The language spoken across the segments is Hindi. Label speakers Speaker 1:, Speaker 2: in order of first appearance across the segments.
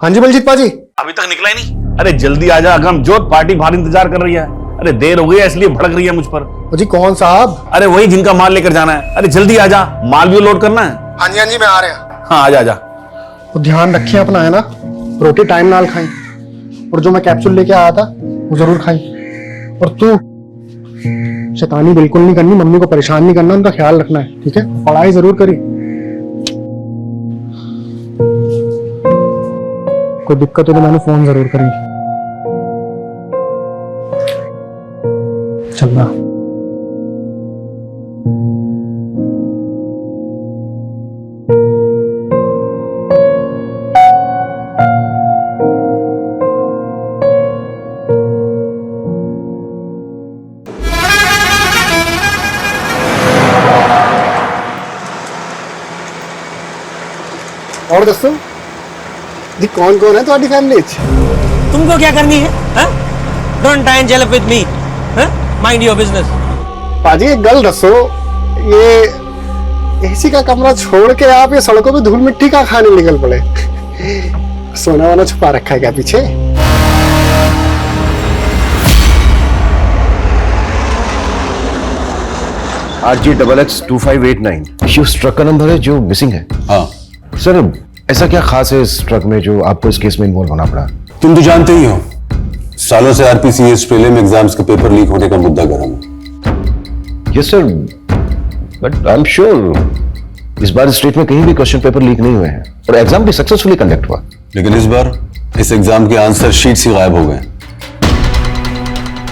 Speaker 1: हाँ जी बलजीत पाजी।
Speaker 2: अभी तक निकला ही नहीं। अरे जल्दी आ जा अगमजोत, पार्टी बाहर इंतजार कर रही है। अरे देर हो गई है इसलिए भड़क रही है मुझ पर।
Speaker 1: जी कौन साहब?
Speaker 2: अरे वही जिनका माल लेकर जाना है। अरे जल्दी आ जा, माल भी लोड करना है।
Speaker 1: हाँ जी मैं आ रहा हूँ।
Speaker 2: हाँ आ जा आ जा।
Speaker 1: तो ध्यान रखिए अपना, है ना, रोटी टाइम नाल खाई और जो मैं कैप्सूल लेके आया था वो जरूर खाई। और तू शैतानी बिल्कुल नहीं करनी, मम्मी को परेशान नहीं करना, उनका ख्याल रखना है, ठीक है? पढ़ाई जरूर करी। कोई दिक्कत हो तो मैंने फोन जरूर करी। चलना। और दसो जी कौन कौन है तुम्हारी फैमिली?
Speaker 3: तुमको क्या करनी है? डोंट टाइम जेलफ with me, mind your business.
Speaker 1: पाजी एक गल दसो, ये एसी का कमरा छोड़ के आप ये सड़कों पे धूल मिट्टी का खाने निकल पड़े? सोना वाना छुपा रखा है क्या पीछे?
Speaker 4: RG XX2589 ये उस ट्रक का नंबर है जो मिसिंग है।
Speaker 5: हाँ
Speaker 4: सर ऐसा क्या खास है इस ट्रक में जो आपको इस केस में इन्वॉल्व होना पड़ा?
Speaker 5: तुम तो जानते ही हो, सालों से आरपीसीएस प्रीलिम एग्जाम्स के पेपर लीक होने का मुद्दा गर्म है।
Speaker 4: Yes sir, but I am sure इस बार स्टेट में कहीं भी क्वेश्चन पेपर लीक नहीं हुए हैं और एग्जाम भी सक्सेसफुली कंडक्ट हुआ।
Speaker 5: लेकिन इस बार इस एग्जाम के आंसर शीट्स ही गायब हो गए।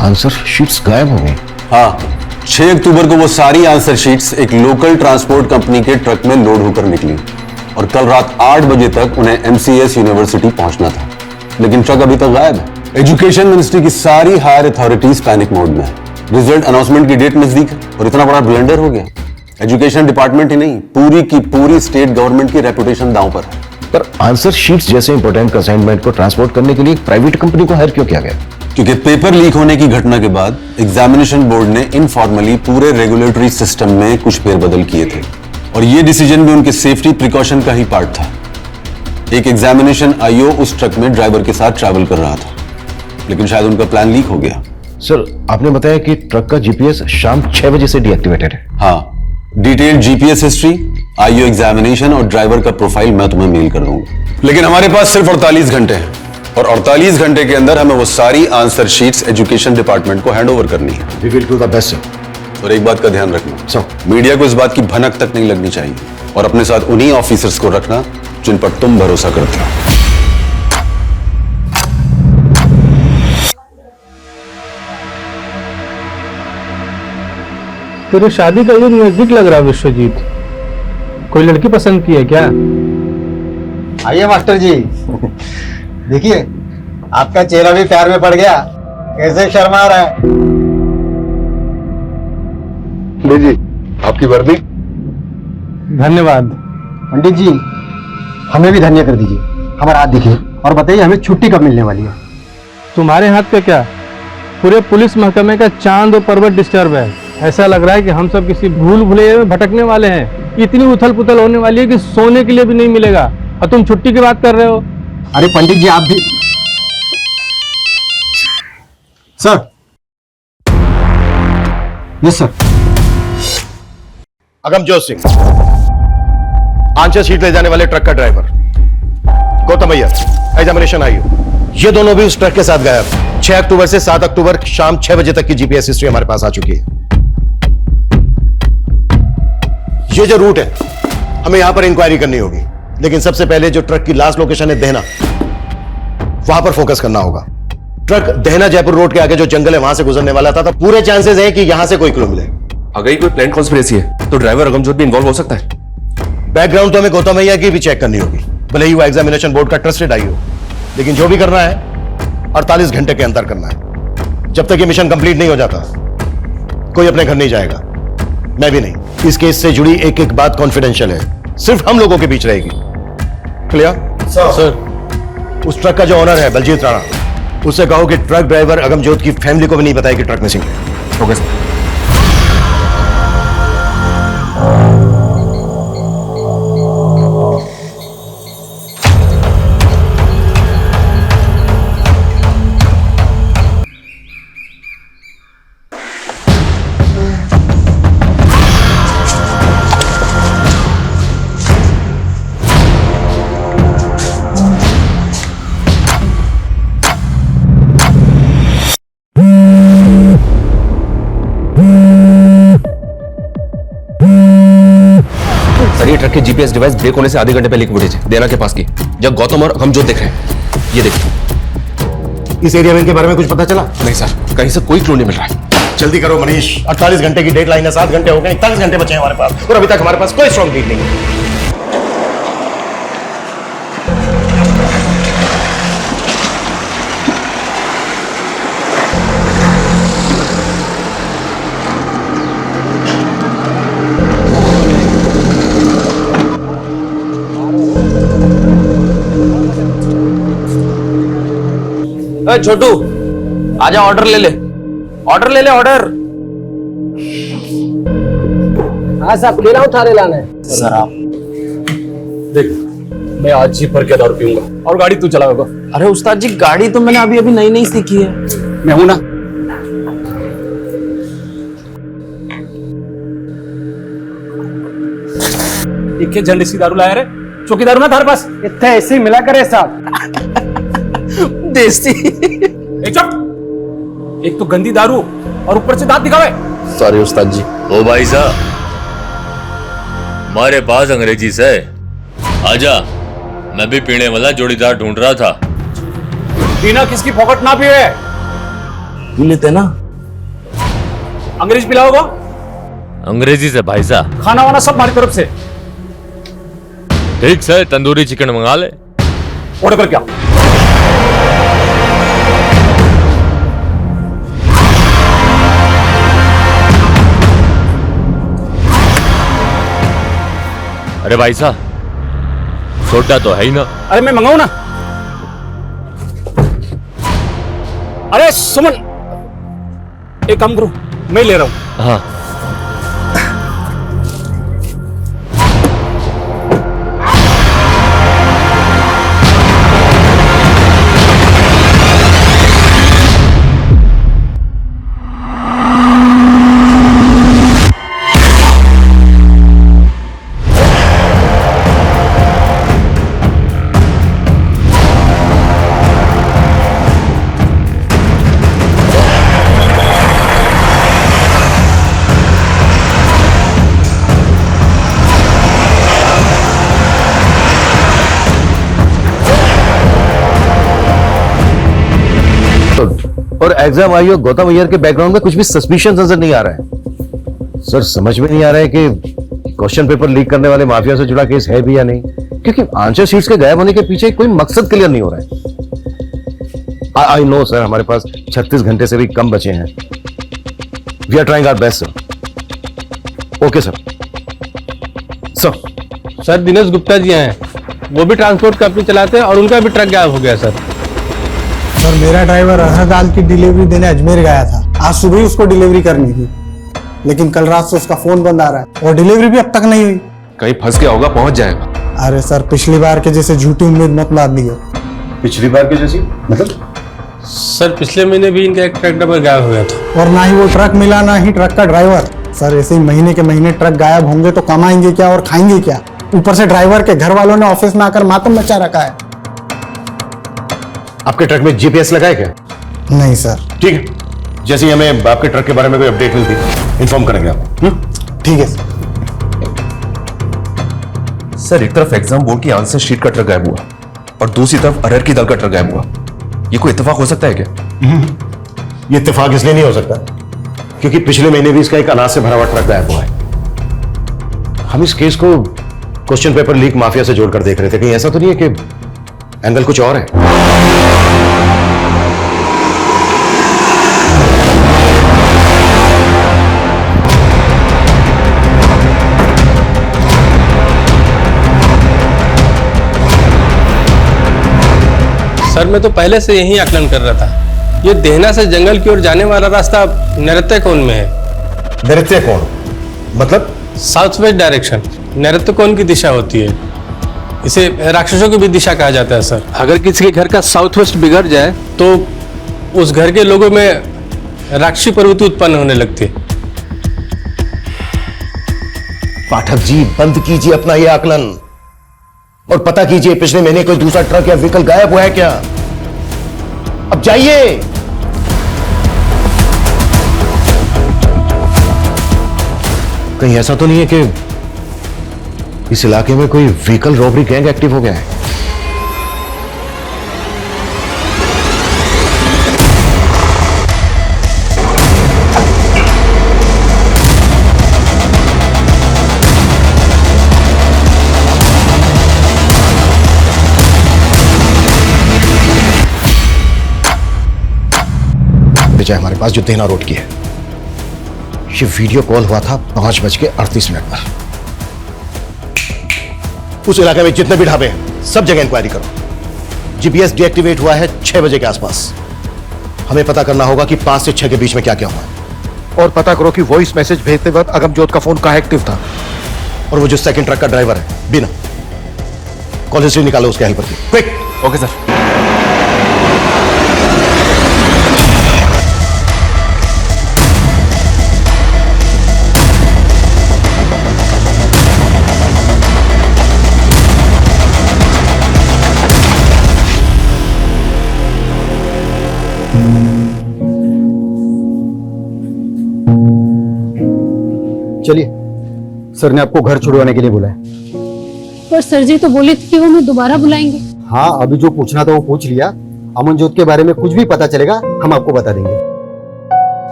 Speaker 4: आंसर शीट्स गायब हो गई?
Speaker 5: हाँ, 6 अक्टूबर को वो सारी आंसर शीट्स एक लोकल ट्रांसपोर्ट कंपनी के ट्रक में लोड होकर निकली और कल रात 8 बजे तक उन्हें MCS यूनिवर्सिटी पहुंचना था, लेकिन ट्रक अभी तक गायब है। एजुकेशन मिनिस्ट्री की सारी हायर अथॉरिटीज पैनिक मोड में है। रिजल्ट अनाउंसमेंट की डेट नजदीक है और इतना बड़ा ब्लंडर हो गया। एजुकेशन डिपार्टमेंट ही नहीं, पूरी की पूरी स्टेट गवर्नमेंट की रेपुटेशन दांव पर है।
Speaker 4: पर आंसर शीट्स जैसे इंपॉर्टेंट असाइनमेंट को ट्रांसपोर्ट करने के लिए एक प्राइवेट कंपनी को हायर क्यों किया गया?
Speaker 5: क्योंकि पेपर लीक होने की घटना के बाद एग्जामिनेशन बोर्ड ने इनफॉर्मली पूरे रेगुलेटरी सिस्टम में कुछ फेरबदल किए थे और ये डिसीजन भी उनके सेफ्टी प्रिकॉशन का ही पार्ट था। एक एग्जामिनेशन आईओ उस ट्रक में ड्राइवर के साथ ट्रैवल कर रहा था, लेकिन शायद उनका प्लान लीक हो गया।
Speaker 4: सर आपने बताया कि ट्रक का जीपीएस शाम 6 बजे से डीएक्टिवेटेड है।
Speaker 5: हाँ, detailed GPS history, IO examination और ड्राइवर का प्रोफाइल मैं तुम्हें मेल कर दूंगा। लेकिन हमारे पास सिर्फ 48 घंटे हैं और 48 घंटे के अंदर हमें वो सारी आंसर शीट्स एजुकेशन डिपार्टमेंट को हैंड ओवर करनी है।
Speaker 4: We will do the best sir.
Speaker 5: और एक बात का ध्यान रखना,
Speaker 4: सर
Speaker 5: मीडिया को इस बात की भनक तक नहीं लगनी चाहिए और अपने साथ उन्हीं ऑफिसर्स को रखना जिन पर तुम भरोसा करते हो।
Speaker 6: तेरी शादी का युग नजदीक लग रहा है विश्वजीत, कोई लड़की पसंद की है क्या?
Speaker 7: आइए मास्टर जी, देखिए आपका चेहरा भी प्यार में पड़ गया, कैसे शर्मा रहा है।
Speaker 4: लीजिए आपकी वर्दी।
Speaker 6: धन्यवाद।
Speaker 7: पंडित जी हमें भी धन्य कर दीजिए, हमारा हाथ दिखिए और बताइए हमें छुट्टी कब मिलने वाली है?
Speaker 6: तुम्हारे हाथ का क्या, पूरे पुलिस महकमे का चांद और पर्वत डिस्टर्ब है। ऐसा लग रहा है कि हम सब किसी भूल भुलैया में भटकने वाले हैं। इतनी उथल पुथल होने वाली है कि सोने के लिए भी नहीं मिलेगा और तुम छुट्टी की बात कर रहे हो।
Speaker 7: अरे पंडित जी आप भी। Sir. Yes sir.
Speaker 4: Agamjot Singh, answer sheet ले जाने वाले ट्रक का ड्राइवर। गौतम भैया, एग्जामिनेशन आई हो। ये दोनों भी उस ट्रक के साथ गायब। 6 अक्टूबर से 7 अक्टूबर शाम 6 बजे तक की जीपीएस हिस्ट्री हमारे पास आ चुकी है। ये जो रूट है हमें यहां पर इंक्वायरी करनी होगी, लेकिन सबसे पहले जो ट्रक की लास्ट लोकेशन है देहना, वहां पर फोकस करना होगा। ट्रक देहना जयपुर रोड के आगे जो जंगल है वहां से गुजरने वाला था, तो पूरे चांसेस हैं कि यहां से कोई क्लू मिले।
Speaker 8: अगर ये कोई प्लान कॉन्स्पिरेसी है तो ड्राइवर अगमजोत भी इन्वॉल्व हो सकता है।
Speaker 4: बैकग्राउंड तो हमें गौतम भैया की भी चेक करनी होगी, भले ही वो एग्जामिनेशन बोर्ड का ट्रस्टेड आई हो, लेकिन जो भी करना है 48 घंटे के अंदर करना है। जब तक ये मिशन कंप्लीट नहीं हो जाता कोई अपने घर नहीं जाएगा, मैं भी नहीं। इस केस से जुड़ी एक एक बात कॉन्फिडेंशियल है, सिर्फ हम लोगों के बीच रहेगी। Clear sir? उस ट्रक का जो ओनर है बलजीत राणा, उससे कहो कि ट्रक ड्राइवर अगमजोत की फैमिली को भी नहीं बताया कि ट्रक मिसिंग है।
Speaker 8: Okay sir. ट्रक के जीपीएस डिवाइस ब्रेक होने से आधे घंटे पहले की फुटेज है, देना के पास की, जब गौतम और हम जो देख रहे हैं। ये देखिए।
Speaker 4: इस एरिया में इनके बारे में कुछ पता चला?
Speaker 8: नहीं सर, कहीं से कोई क्लू नहीं मिल रहा है।
Speaker 4: जल्दी करो मनीष, 48 घंटे की डेडलाइन है, 7 घंटे हो गए, 41 घंटे बचे हैं हमारे पास, और अभी तक हमारे पास कोई स्ट्रॉन्ग लीड नहीं है।
Speaker 2: छोटू आजा, ऑर्डर ले ले, ऑर्डर ले ले, ऑर्डर।
Speaker 3: हाँ साहब, ले लाऊं थारे लाना है?
Speaker 2: सर आप देख, मैं आज ही भर के दारू पीऊंगा और गाड़ी तू चलाओगा। अरे उस्ताद जी, गाड़ी तो मैंने अभी अभी नई नई सीखी है। मैं हूं ना। एक झंडे सी दारू लाया रे, चौकी दारू ना थारे पास?
Speaker 1: इतने ऐसे ही मिला करे साहब।
Speaker 2: देसी। चुप, एक तो गंदी दारू और ऊपर से दांत दिखावे।
Speaker 8: सॉरी उस्ताद जी।
Speaker 9: ओ भाई साहब, हमारे पास अंग्रेजी से आजा, मैं भी पीने वाला जोड़ीदार ढूंढ रहा था।
Speaker 2: पीना किसकी फोकट ना पिए, पी लेते ना। अंग्रेज पिलाओगा?
Speaker 9: अंग्रेजी से भाई साहब।
Speaker 2: खाना वाना सब हमारी तरफ से।
Speaker 9: ठीक से तंदूरी चिकन मंगा ले।
Speaker 2: ऑर्डर कर क्या?
Speaker 9: अरे भाई साहब, सोडा तो है ही ना।
Speaker 2: अरे मैं मंगाऊं ना। अरे सुमन, एक काम करो, मैं ले रहा हूं।
Speaker 9: हाँ
Speaker 4: और एग्जाम आई हो गौतम अय्यर के बैकग्राउंड में कुछ भी सस्पिशियस नजर नहीं आ रहा है। सर समझ में नहीं आ रहा है कि क्वेश्चन पेपर लीक करने वाले माफिया से जुड़ा केस है भी या नहीं, क्योंकि आंसर शीट्स के गायब होने के पीछे कोई मकसद क्लियर नहीं हो रहा है। आई नो सर, हमारे पास 36 घंटे से भी कम बचे हैं। We are trying our best sir. Okay sir.
Speaker 6: Sir Dinesh Gupta ji हैं, वो भी ट्रांसपोर्ट कंपनी चलाते हैं और उनका भी ट्रक गायब हो गया सर।
Speaker 1: सर मेरा ड्राइवर अरहर दाल की डिलीवरी देने अजमेर गया था, आज सुबह ही उसको डिलीवरी करनी थी, लेकिन कल रात से उसका फोन बंद आ रहा है और डिलीवरी भी अब तक नहीं हुई।
Speaker 8: कहीं फंस गया होगा, पहुंच जाएगा।
Speaker 1: अरे सर, पिछली बार के जैसे झूठी उम्मीद मत लाद दियो।
Speaker 4: पिछली बार की जैसी मतलब?
Speaker 6: सर पिछले महीने भी इनका एक ट्रक ड्राइवर गायब हो गया था।
Speaker 1: और ना ही वो ट्रक मिला, ना ही ट्रक का ड्राइवर। सर ऐसे ही महीने के महीने ट्रक गायब होंगे तो कमाएंगे क्या और खाएंगे क्या? ऊपर से ड्राइवर के घर वालों ने ऑफिस में आकर मातम मचा रखा है।
Speaker 4: आपके ट्रक में जीपीएस लगा है क्या?
Speaker 1: नहीं सर।
Speaker 4: ठीक है, जैसे ही हमें आपके ट्रक के बारे में कोई अपडेट मिलती इन्फॉर्म करेंगे आपको।
Speaker 1: ठीक है सर।
Speaker 8: सर एक तरफ एग्जाम बोर्ड की आंसर शीट का ट्रक गायब हुआ और दूसरी तरफ अरहर की दाल का ट्रक गायब हुआ। ये कोई इत्तेफाक हो सकता है क्या?
Speaker 4: ये इत्तेफाक इसलिए नहीं हो सकता क्योंकि पिछले महीने भी इसका एक अनाज से भरा हुआ ट्रक गायब हुआ है। हम इस केस को क्वेश्चन पेपर लीक माफिया से जोड़कर देख रहे थे, कहीं ऐसा तो नहीं है कि एंगल कुछ और है?
Speaker 6: सर मैं तो पहले से यही आकलन कर रहा था। ये देहना से जंगल की ओर जाने वाला रास्ता नृत्यकोण में है।
Speaker 4: नृत्यकोण मतलब?
Speaker 6: साउथ वेस्ट डायरेक्शन नृत्यकोण की दिशा होती है। इसे राक्षसों की भी दिशा कहा जाता है सर। अगर किसी के घर का साउथ वेस्ट बिगड़ जाए तो उस घर के लोगों में राक्षसी प्रवृत्ति उत्पन्न होने लगती है।
Speaker 4: पाठक जी बंद कीजिए अपना यह आकलन और पता कीजिए पिछले महीने कोई दूसरा ट्रक या व्हीकल गायब हुआ है क्या? अब जाइए। कहीं ऐसा तो नहीं है कि इस इलाके में कोई व्हीकल रॉबरी गैंग एक्टिव हो गया है। विजय, हमारे पास जो देना रोड की है, ये वीडियो कॉल हुआ था 5:38 पर। उस इलाके में जितने भी ढाबे हैं सब जगह इंक्वायरी करो। जीपीएस डीएक्टिवेट हुआ है 6 बजे के आसपास। हमें पता करना होगा कि 5 से 6 के बीच में क्या क्या हुआ है। और पता करो कि वॉइस मैसेज भेजते वक्त अगमजोत का फोन कहां एक्टिव था। और वो जो सेकंड ट्रक का ड्राइवर है बिना, कॉल हिस्ट्री निकालो उसके हेल्पर की, क्विक।
Speaker 8: Okay sir.
Speaker 7: चलिए, सर ने आपको घर छुड़वाने के लिए बुलाया।
Speaker 10: पर सर जी तो बोले थे कि वो हमें दोबारा बुलाएंगे।
Speaker 7: हाँ, अभी जो पूछना था वो पूछ लिया। अमनजोत के बारे में कुछ भी पता चलेगा हम आपको बता देंगे।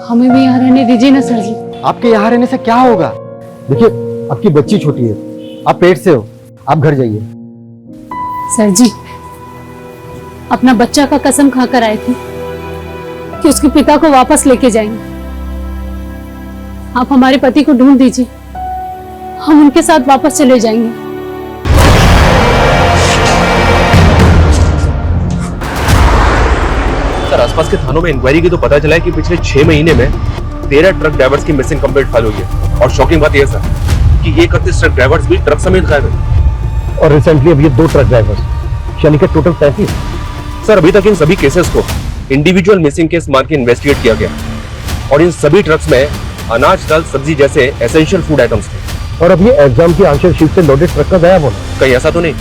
Speaker 10: हमें भी यहाँ रहने दीजिए ना सर जी।
Speaker 7: आपके यहाँ रहने से क्या होगा? देखिए, आपकी बच्ची छोटी है, आप पेट से हो, आप घर जाइए।
Speaker 10: सर जी, अपना बच्चा का कसम खाकर आए थे कि उसके पिता को वापस लेके जाएंगे। आप हमारे पति को ढूंढ दीजिए, हम उनके साथ वापस चले जाएंगे।
Speaker 8: सर, आसपास के थानों में इंक्वायरी की तो पता चला है कि पिछले 6 महीने में 13 ट्रक ड्राइवर्स की मिसिंग कंप्लेंट फाइल हुई है। और शॉकिंग बात यह सर कि ये 31 ट्रक ड्राइवर्स भी ट्रक समेत गायब है।
Speaker 4: और रिसेंटली अभी 2 ट्रक ड्राइवर्स, यानी कि टोटल 35।
Speaker 8: सर, अभी तक इन सभी केसेस को इंडिविजुअल मिसिंग केस मान के इन्वेस्टिगेट किया गया और इन सभी ट्रक्स में अनाज, दाल, सब्जी जैसे एसेंशियल फूड आइटम्स थे।
Speaker 4: और अब ये एग्जाम की आंसर शीट से लोडेड ट्रक का गायब होना।
Speaker 8: कहीं ऐसा तो नहीं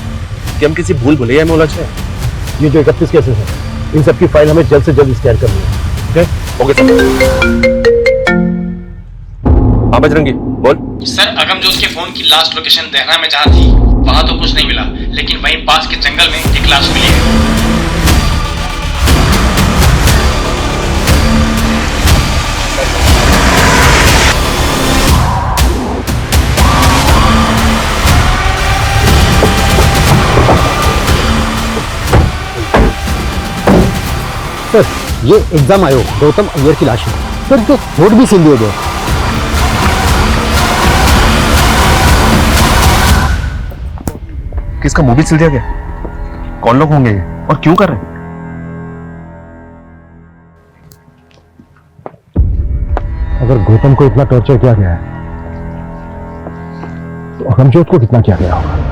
Speaker 8: कि हम किसी भूल भुलैया में उलझ गए?
Speaker 4: ये जो 31 केसेस हैं, इन सबकी फाइल हमें जल्द से जल्द स्कैन करनी है।
Speaker 8: Okay sir. हाँ बजरंगी, बोल।
Speaker 11: सर, अगमजोत के फोन की लास्ट लोकेशन देहरा में जहाँ थी वहां तो कुछ नहीं मिला, लेकिन वहीं पास के जंगल में एक लाश मिली है।
Speaker 7: सर, ये एग्जाम आयोग गौतम अय्यर की लाश है। सर, तो वोट भी सील दिए गए।
Speaker 8: किसका मूवी सिल दिया गया? कौन लोग होंगे ये और क्यों कर रहे हैं?
Speaker 4: अगर गौतम को इतना टॉर्चर किया गया है तो अगमजोत को कितना किया गया होगा?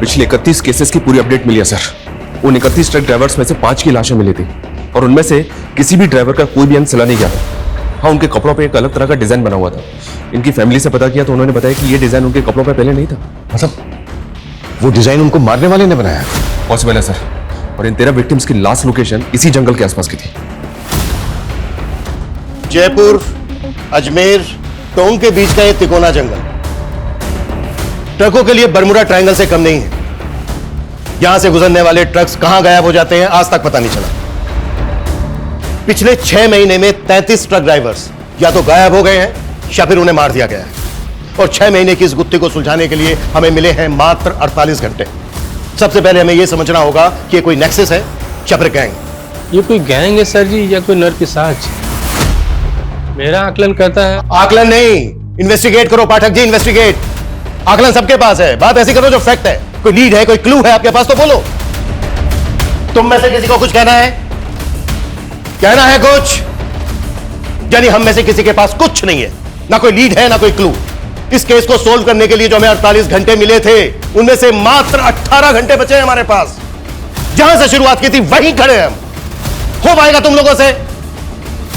Speaker 8: पिछले 31 केसेस की पूरी अपडेट मिली है सर। उन 31 ट्रक ड्राइवर्स में से 5 की लाशें मिली थी और उनमें से किसी भी ड्राइवर का कोई भी अंग सिला नहीं गया था। हाँ, उनके कपड़ों पे एक अलग तरह का डिजाइन बना हुआ था। इनकी फैमिली से पता किया तो उन्होंने बताया कि ये डिजाइन उनके कपड़ों पे पहले नहीं था।
Speaker 4: मतलब वो डिजाइन उनको मारने वाले ने बनाया?
Speaker 8: पॉसिबल है सर। और इन 13 विक्टिम्स की लास्ट लोकेशन इसी जंगल के आसपास की थी।
Speaker 4: जयपुर, अजमेर, टोंक के बीच का ये तिकोना जंगल ट्रकों के लिए बरमुडा ट्रायंगल से कम नहीं है। यहां से गुजरने वाले ट्रक्स कहां गायब हो जाते हैं आज तक पता नहीं चला। पिछले 6 महीने में 33 ट्रक ड्राइवर्स या तो गायब हो गए हैं या फिर उन्हें मार दिया गया है। और 6 महीने की इस गुत्थी को सुलझाने के लिए हमें मिले हैं मात्र 48 घंटे। सबसे पहले हमें यह समझना होगा कि ये कोई नेक्सस है या फिर गैंग।
Speaker 6: ये कोई गैंग है सर जी या कोई नरपिशाच? मेरा आकलन कहता है।
Speaker 4: आकलन नहीं, इन्वेस्टिगेट करो पाठक जी, इन्वेस्टिगेट। आकलन सबके पास है, बात ऐसी करो जो फैक्ट है। कोई लीड है, कोई क्लू है आपके पास तो बोलो। तुम में से किसी को कुछ कहना है? कहना है कुछ? यानी हम में से किसी के पास कुछ नहीं है, ना कोई लीड है ना कोई क्लू। इस केस को सोल्व करने के लिए जो हमें 48 घंटे मिले थे उनमें से मात्र 18 घंटे बचे हैं हमारे पास। जहां से शुरुआत की थी वहीं खड़े हैं हम। हो पाएगा तुम लोगों से?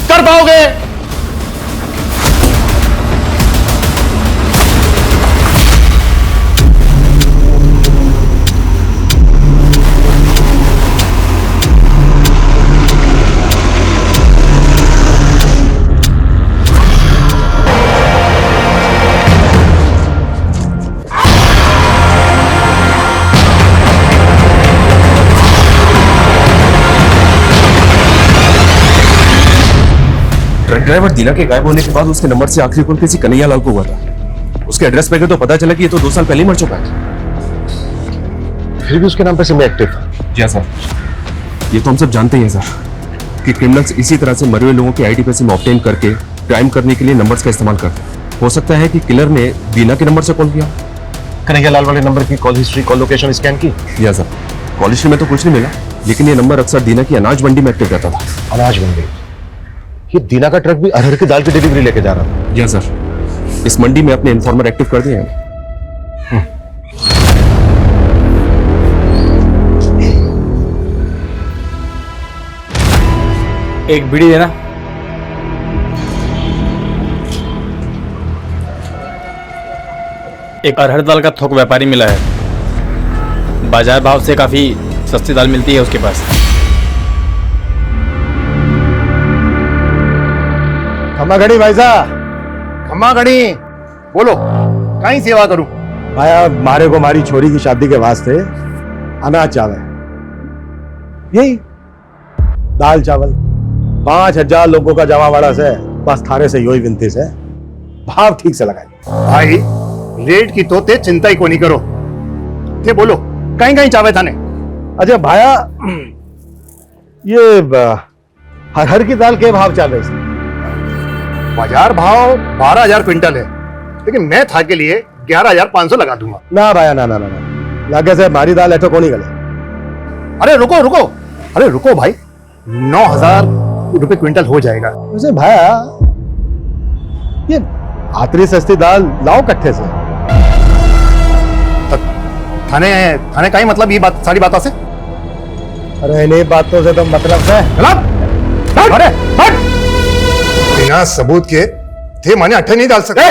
Speaker 4: कर पाओगे?
Speaker 8: ट्रक ड्राइवर दीना के गायब होने के बाद उसके नंबर से आखिरी कॉल किसी कन्हैया लाल को हुआ था। उसके एड्रेस पे गए तो पता चला कि ये तो 2 साल पहले ही मर चुका है।
Speaker 4: फिर भी उसके नाम पे सिम एक्टिव था।
Speaker 8: जी सर, ये तो हम सब जानते ही हैं सर कि क्रिमिनल्स इसी तरह से मरे हुए लोगों के आईडी पे सिम ऑब्टेन करके क्राइम करने के लिए नंबर्स का इस्तेमाल करते हैं। हो सकता है कि किलर ने दीना के नंबर से कॉल किया।
Speaker 4: कन्हैया लाल वाले नंबर की call history, call location scan की?
Speaker 8: या सर, कॉल हिस्ट्री में तो कुछ नहीं मिला, लेकिन ये नंबर अक्सर दीना की अनाज मंडी में एक्टिव रहता था।
Speaker 4: अनाज मंडी? ये दीना का ट्रक भी अरहर की दाल की डिलीवरी लेके जा रहा था।
Speaker 8: या सर, इस मंडी में अपने इन्फॉर्मर एक्टिव कर दिए हैं।
Speaker 11: एक बीड़ी देना। एक अरहर दाल का थोक व्यापारी मिला है, बाजार भाव से काफी सस्ती दाल मिलती है उसके पास।
Speaker 4: खम्मा घड़ी भाई साहब, खम्मा घड़ी, बोलो कहीं सेवा करूं? भाया मारे को मारी छोरी की शादी के वास्ते अनाज चावल, यही दाल चावल 5000 लोगों का जमावाड़ा से बस थारे से यो ही विनती से भाव ठीक से लगाई।
Speaker 1: भाई रेट की तो ते चिंता ही को नहीं करो, ते बोलो कहीं कहीं चावे थाने।
Speaker 4: अच्छा भाया, ये हर की दाल के भाव चल रहे थे?
Speaker 1: बाजार भाव 12000 क्विंटल है, लेकिन मैं था के लिए 11500 लगा दूंगा।
Speaker 4: ना भाया ना ना ना, ना। लागे से हमारी दाल ऐठो को नहीं गले।
Speaker 1: अरे रुको रुको, अरे रुको भाई, 9000 रुपए क्विंटल हो जाएगा।
Speaker 4: वैसे भाया ये आतरी सस्ती दाल लाओ कट्ठे से?
Speaker 1: थाने थाने का ही मतलब ये बात सारी बातों से?
Speaker 4: अरे इन्हीं बातों से तो मतलब है।
Speaker 1: अरे हट! बिना सबूत के थे माने अट्ठे नहीं डाल सकते।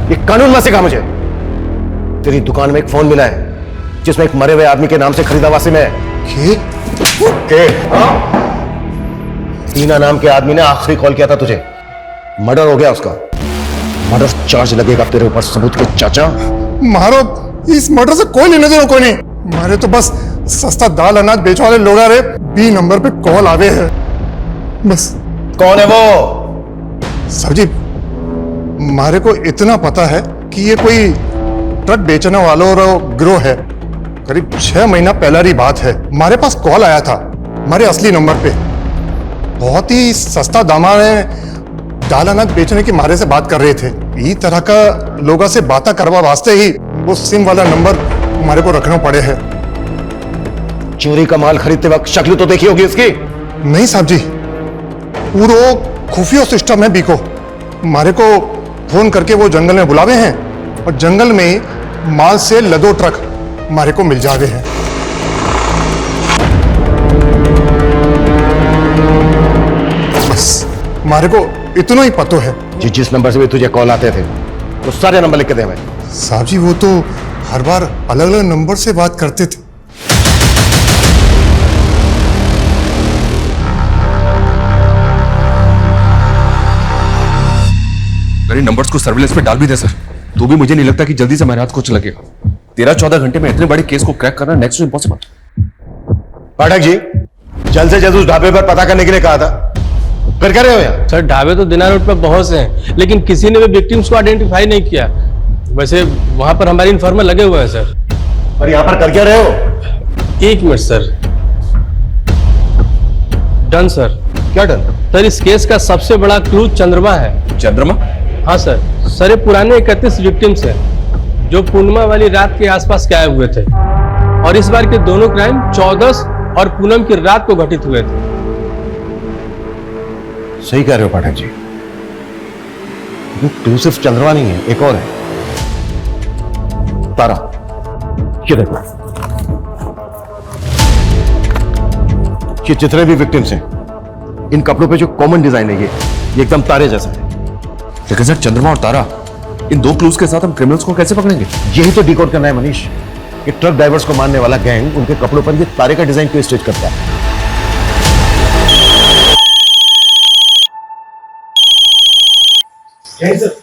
Speaker 4: ये कानून मत सिखा मुझे। तेरी दुकान में एक फोन मिला है जिसमें एक मरे हुए आदमी के नाम से खरीदा हुआ सिम है। के? दीना नाम के आदमी ने आखिरी कॉल किया था तुझे, मर्डर हो गया उसका। मर्डर चार्ज लगेगा तेरे ऊपर सबूत के चाचा।
Speaker 1: मारो, इस मर्डर से कोई लेने देना कोई नहीं। मारे तो बस सस्ता दाल अनाज बेचने वाले लोग आ रहे, बी नंबर पे कॉल आवे है बस।
Speaker 4: कौन है वो?
Speaker 1: सर जी, मारे को इतना पता है कि ये कोई ट्रक बेचने वालों और गिरोह है। करीब 6 महीना पहले की बात है, हमारे पास कॉल आया था हमारे असली नंबर पे। बहुत ही सस्ता दामा में दाल अनाज बेचने की मारे से बात कर रहे थे। इस तरह का लोगों से बातें करवा वास्ते ही वो सिम वाला नंबर हमारे को रखना पड़े है।
Speaker 4: चोरी का माल खरीदते वक्त शक्ल तो देखी होगी इसकी?
Speaker 1: नहीं साहब जी, पूरा खुफिया सिस्टम है बीको। हमारे को फोन करके वो जंगल में बुलावे हैं और जंगल में ही माल से लदो ट्रक हमारे को मिल जावे हैं। बस हमारे को इतना ही पता है।
Speaker 4: जिस नंबर से भी तुझे कॉल आते थे वो सारे नंबर लिख के दे।
Speaker 1: साहब जी, वो तो हर बार अलग अलग नंबर से बात करते थे।
Speaker 8: मेरे नंबर्स को सर्विलेंस पे डाल भी दे सर, तो भी मुझे नहीं लगता कि जल्दी से मेरे हाथ कुछ लगेगा। 13-14 घंटे में इतने बड़े केस को क्रैक करना next to impossible.
Speaker 4: Pathak ji, जल्द से जल्द उस ढाबे पर पता करने के लिए कहा था, कर क्या रहे हो यार?
Speaker 6: सर ढाबे तो दिना रोड पर बहुत से हैं, लेकिन किसी ने भी विक्टिम्स को आइडेंटिफाई नहीं किया। वैसे वहां पर हमारे इन्फॉर्मर लगे हुए हैं सर।
Speaker 4: और यहाँ पर कर क्या रहे हो?
Speaker 6: 1 मिनट सर। Done sir.
Speaker 4: क्या डन?
Speaker 6: सर इस केस का सबसे बड़ा क्लू चंद्रमा है।
Speaker 8: चंद्रमा?
Speaker 6: हाँ सर। सर ये पुराने 31 विक्टिम्स हैं जो पूर्णिमा वाली रात के आसपास गायब हुए थे, और इस बार के दोनों क्राइम 14 और पूनम की रात को घटित हुए थे।
Speaker 4: सही कह रहे हो पाठक जी, तू सिर्फ चंद्रमा नहीं है, एक और है, तारा। ये देखो, ये जितने भी विक्टिम्स हैं, इन कपड़ों पे जो कॉमन डिजाइन है ये एकदम तारे जैसा है।
Speaker 8: लेकिन सर चंद्रमा और तारा, इन 2 क्लूज के साथ हम क्रिमिनल्स को कैसे पकड़ेंगे?
Speaker 4: यही तो डिकोड करना है मनीष। ये ट्रक ड्राइवर्स को मारने वाला गैंग उनके कपड़ों पर ये तारे का डिजाइन क्यों स्टिच करता है? सर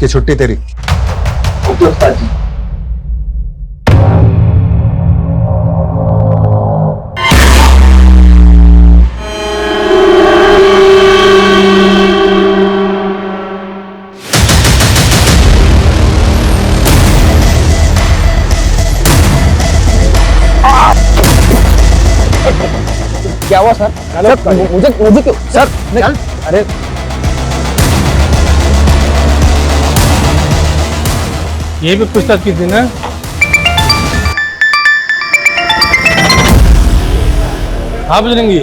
Speaker 7: की छुट्टी तेरी।
Speaker 4: ओके उस्ताद जी।
Speaker 2: क्या हुआ सर? मुझे क्यों सर? अरे
Speaker 6: ये भी पूछताछ की थी ना? हाँ बजरंगी,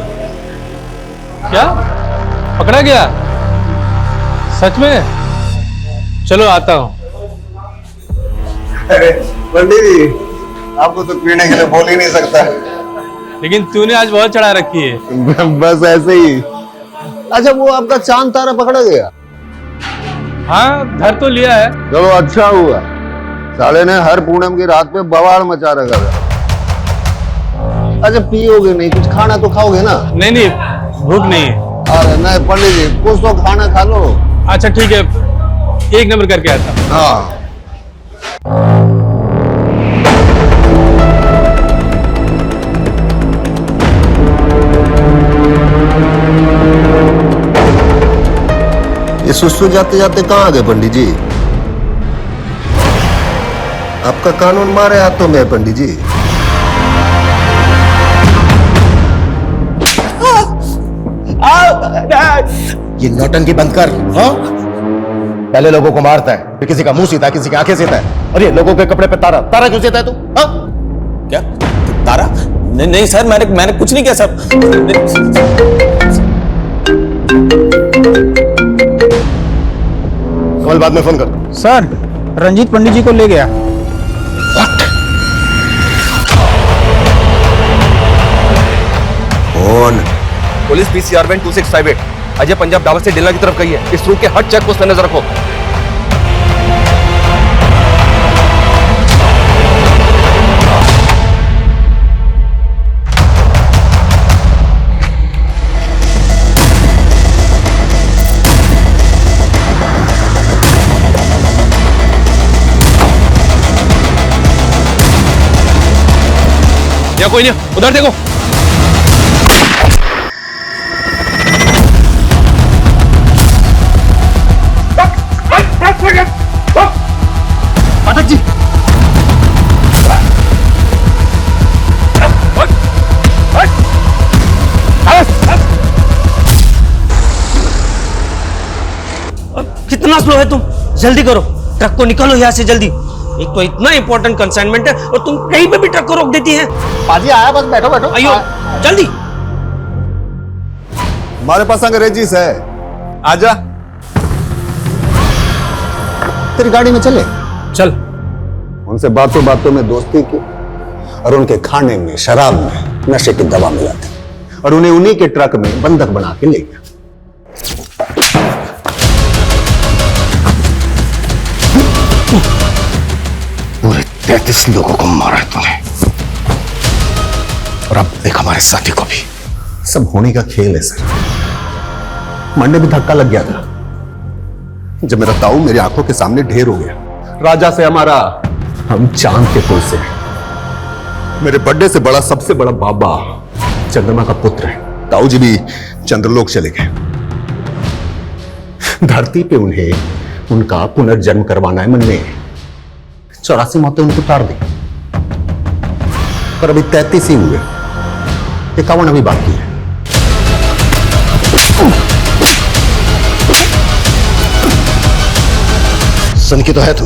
Speaker 6: क्या पकड़ा गया? सच में? चलो आता हूँ।
Speaker 7: अरे पंडित जी, आपको तो पीने के लिए बोल ही नहीं सकता।
Speaker 6: लेकिन तूने आज बहुत चढ़ा रखी है।
Speaker 7: बस ऐसे ही। अच्छा, वो आपका चांद तारा पकड़ा गया?
Speaker 6: हाँ, धर तो लिया है।
Speaker 7: चलो अच्छा हुआ, साले ने हर पूनम की रात पे बवाल मचा रखा था। अच्छा, पियोगे नहीं, कुछ खाना तो खाओगे ना?
Speaker 6: नहीं, भूख नहीं है।
Speaker 7: अरे नहीं पंडित जी, कुछ तो खाना खा लो।
Speaker 6: अच्छा ठीक है, एक नंबर करके आता हूँ।
Speaker 7: हाँ। ये सुस्तु जाते जाते कहाँ आ गए पंडित जी? आपका कानून मारे हाथों में है पंडित जी।
Speaker 4: ये नौटंकी बंद कर। हाँ? पहले लोगों को मारता है, फिर किसी का मुंह सीता है, किसी की आंखें सीता है, और ये लोगों के कपड़े पे तारा तारा क्यों सीता है तू? हाँ?
Speaker 2: क्या तारा? नहीं सर, मैंने कुछ नहीं किया सर।
Speaker 4: कल बाद में फोन कर।
Speaker 3: सर, रंजीत पंडित जी को ले गया।
Speaker 7: कौन?
Speaker 8: Police PCR van 2658 Ajay Punjab Dawar से डिलना की तरफ गई है। इस रूट के हर चेक पोस्ट पर नजर रखो। या कोई नहीं, उधर देखो।
Speaker 4: पाठक जी,
Speaker 3: कितना स्लो है तुम? जल्दी करो, ट्रक को निकालो यहाँ से जल्दी। एक तो इतना इंपॉर्टेंट कंसाइनमेंट है और तुम कहीं पे भी ट्रक को रोक देती हैं।
Speaker 7: पाजी आया, बस बैठो बैठो।
Speaker 3: आइयो जल्दी।
Speaker 7: हमारे पास अंग्रेजीस है, आजा। तेरी गाड़ी में चले?
Speaker 3: चल।
Speaker 7: उनसे बातों बातों में दोस्ती की और उनके खाने में, शराब में नशे की दवा मिलाती और उन्हें उन्हीं के ट्रक में बंधक बना के ले गया।
Speaker 4: पूरे 33 लोगों को मारा है तूने, और अब देख हमारे साथी को भी।
Speaker 7: सब होने का खेल है सर। मन में भी धक्का लग गया था जब मेरा ताऊ मेरी आंखों के सामने ढेर हो गया। राजा से हमारा, हम चांद के कुल से। मेरे बर्थडे से बड़ा, सबसे बड़ा बाबा चंद्रमा का पुत्र है। ताऊ जी भी चंद्रलोक चले गए। धरती पे उन्हें उनका पुनर्जन्म करवाना है मन में। 84 मौतें उनको उतार दी, पर अभी 33 ही हुए। 51 अभी बाकी है।
Speaker 4: सन की तो है तू,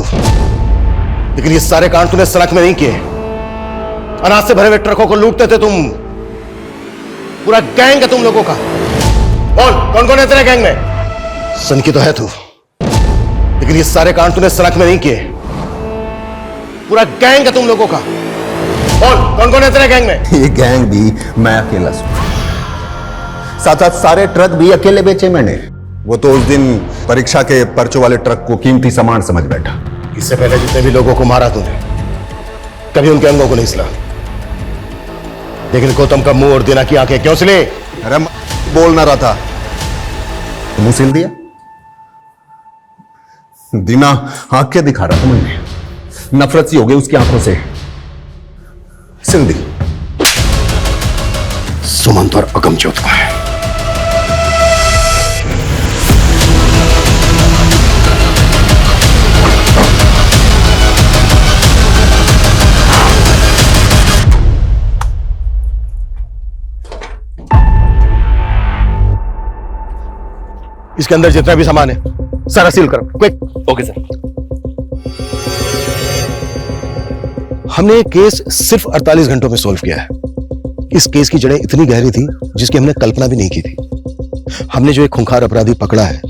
Speaker 4: लेकिन ये सारे कांड तूने सड़क में नहीं किए। अनाज से भरे हुए ट्रकों को लूटते थे तुम। पूरा गैंग है तुम लोगों का। बोल, कौन कौन है तेरे गैंग में? सन की तो है तू, लेकिन ये सारे कांड तूने सड़क में नहीं किए। पूरा गैंग है तुम लोगों का। बोल, कौन कौन है तेरे गैंग में?
Speaker 7: ये गैंग भी मैं अकेला हूं। साथ साथ सारे ट्रक भी अकेले बेचे मैंने। वो तो उस दिन परीक्षा के पर्चों वाले ट्रक को कीमती सामान समझ बैठा।
Speaker 4: इससे पहले जितने भी लोगों को मारा तूने, कभी उनके अंगों को नहीं सिला, लेकिन गौतम का मुंह और दीना की आंखें क्यों सिले?
Speaker 7: अरे बोल ना रहा था, मुंह सिल दिया। दीना आंख क्या दिखा रहा था मुझे? नफरत सी हो गई उसकी आंखों से। सिंधी
Speaker 4: सुमंत और अगमजोत को है। इसके अंदर जितना भी सामान है सारा सील करो, क्विक।
Speaker 8: Okay sir.
Speaker 4: हमने ये केस सिर्फ 48 घंटों में सॉल्व किया है। इस केस की जड़ें इतनी गहरी थी जिसकी हमने कल्पना भी नहीं की थी। हमने जो एक खूंखार अपराधी पकड़ा है,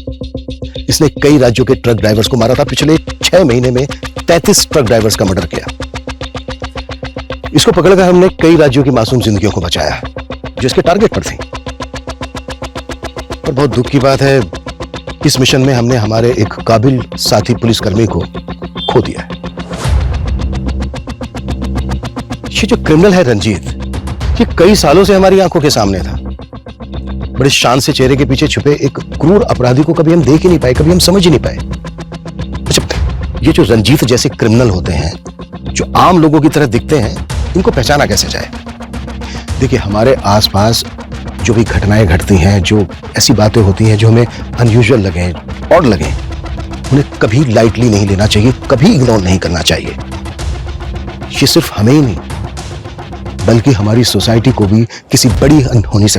Speaker 4: इसने कई राज्यों के ट्रक ड्राइवर्स को मारा था। पिछले 6 महीने में 33 ट्रक ड्राइवर्स का मर्डर किया। इसको पकड़कर हमने कई राज्यों की मासूम जिंदगियों को बचाया जो इसके टारगेट पर थी। पर बहुत दुख की बात है, इस मिशन में हमने हमारे एक काबिल साथी पुलिसकर्मी को खो दिया है। ये जो क्रिमिनल है रंजीत, ये कई सालों से हमारी आंखों के सामने था। बड़े शान से चेहरे के पीछे छुपे एक क्रूर अपराधी को कभी हम देख ही नहीं पाए, कभी हम समझ ही नहीं पाए। अच्छा, ये जो रंजीत जैसे क्रिमिनल होते हैं, जो आम लोगों की तरह दिखते हैं, इनको पहचाना कैसे जाए? देखिए, हमारे आसपास जो भी घटनाएं घटती हैं, जो ऐसी बातें होती हैं जो हमें अनयूजुअल लगे, ऑड लगे, उन्हें कभी लाइटली नहीं लेना चाहिए, कभी इग्नोर नहीं करना चाहिए। ये सिर्फ हमें ही नहीं बल्कि हमारी सोसाइटी को भी किसी बड़ी अनहोनी से